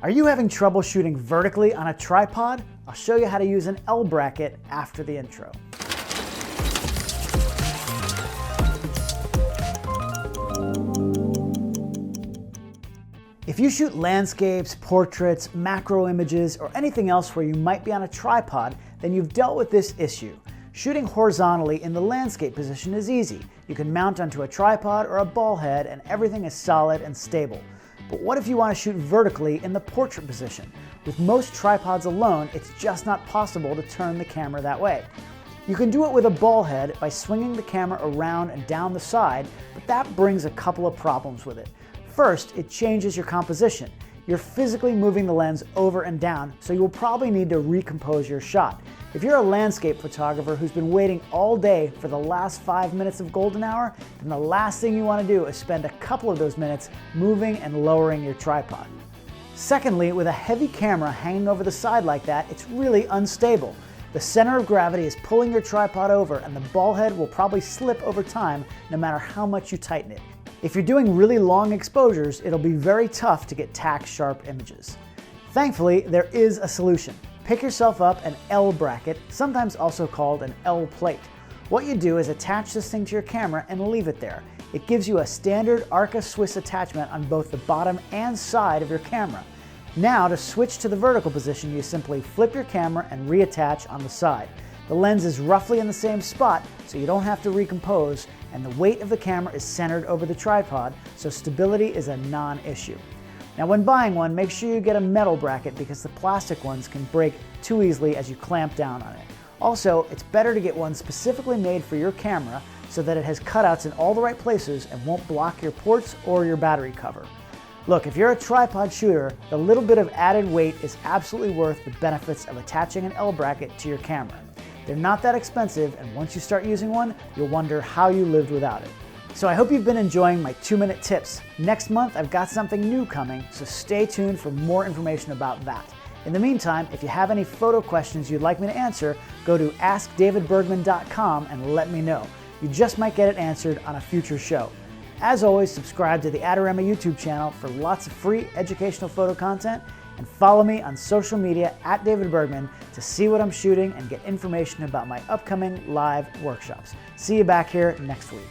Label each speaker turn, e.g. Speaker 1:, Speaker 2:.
Speaker 1: Are you having trouble shooting vertically on a tripod? I'll show you how to use an L bracket after the intro. If you shoot landscapes, portraits, macro images, or anything else where you might be on a tripod, then you've dealt with this issue. Shooting horizontally in the landscape position is easy. You can mount onto a tripod or a ball head and everything is solid and stable. But what if you want to shoot vertically in the portrait position? With most tripods alone, it's just not possible to turn the camera that way. You can do it with a ball head by swinging the camera around and down the side, but that brings a couple of problems with it. First, it changes your composition. You're physically moving the lens over and down, so you'll probably need to recompose your shot. If you're a landscape photographer who's been waiting all day for the last 5 minutes of golden hour, then the last thing you want to do is spend a couple of those minutes moving and lowering your tripod. Secondly, with a heavy camera hanging over the side like that, it's really unstable. The center of gravity is pulling your tripod over and the ball head will probably slip over time no matter how much you tighten it. If you're doing really long exposures, it'll be very tough to get tack-sharp images. Thankfully, there is a solution. Pick yourself up an L bracket, sometimes also called an L plate. What you do is attach this thing to your camera and leave it there. It gives you a standard Arca Swiss attachment on both the bottom and side of your camera. Now to switch to the vertical position, you simply flip your camera and reattach on the side. The lens is roughly in the same spot, so you don't have to recompose, and the weight of the camera is centered over the tripod, so stability is a non-issue. Now when buying one, make sure you get a metal bracket because the plastic ones can break too easily as you clamp down on it. Also, it's better to get one specifically made for your camera so that it has cutouts in all the right places and won't block your ports or your battery cover. Look, if you're a tripod shooter, the little bit of added weight is absolutely worth the benefits of attaching an L bracket to your camera. They're not that expensive, and once you start using one, you'll wonder how you lived without it. So I hope you've been enjoying my 2-minute tips. Next month, I've got something new coming, so stay tuned for more information about that. In the meantime, if you have any photo questions you'd like me to answer, go to askdavidbergman.com and let me know. You just might get it answered on a future show. As always, subscribe to the Adorama YouTube channel for lots of free educational photo content, and follow me on social media @DavidBergman to see what I'm shooting and get information about my upcoming live workshops. See you back here next week.